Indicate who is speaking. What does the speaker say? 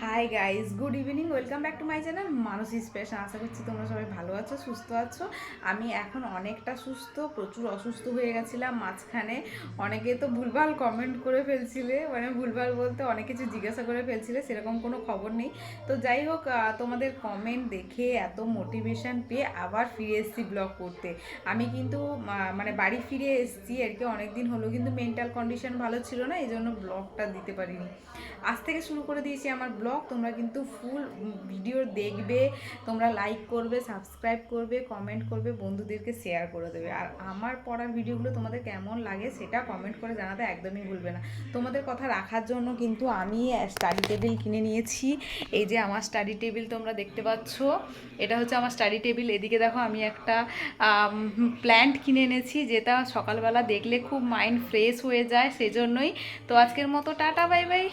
Speaker 1: High guys, good evening. Welcome back to my channel Manasi special. আশা করছি তোমরা সবাই ভালো আছো, সুস্থ আছো। আমি এখন অনেকটা সুস্থ, প্রচুর অসুস্থ হয়ে গেছিলাম মাঝখানে। অনেকে তো ভুলভাল কমেন্ট করে ফেলছিলে, মানে ভুলভাল বলতে অনেক কিছু জিজ্ঞাসা করে ফেলছিলে, সেরকম কোনো খবর নেই। তো যাই হোক, তোমাদের কমেন্ট দেখে এত মোটিভেশন পেয়ে আবার ফিরে এসেছি ব্লগ করতে। আমি কিন্তু মানে বাড়ি ফিরে এসেছি আর কি, অনেকদিন হলো, কিন্তু মেন্টাল কন্ডিশন ভালো ছিল না, এই জন্য ব্লগটা দিতে পারিনি। আজ থেকে শুরু করে দিয়েছি আমার ব্লগ। তোমরা কিন্তু ফুল ভিডিও দেখবে, তোমরা লাইক করবে, সাবস্ক্রাইব করবে, কমেন্ট করবে, বন্ধুদেরকে শেয়ার করে দেবে। আর আমার পড়ার ভিডিওগুলো তোমাদের কেমন লাগে সেটা কমেন্ট করে জানাতে একদমই ভুলবে না। তোমাদের কথা রাখার জন্য কিন্তু আমি স্টাডি টেবিল কিনে নিয়েছি। এই যে আমার স্টাডি টেবিল তোমরা দেখতে পাচ্ছ, এটা হচ্ছে আমার স্টাডি টেবিল। এদিকে দেখো আমি একটা প্ল্যান্ট কিনে এনেছি, যেটা সকালবেলা দেখলে খুব মাইন্ড ফ্রেশ হয়ে যায়, সেজন্যই। তো আজকের মতো টাটা, বাই বাই।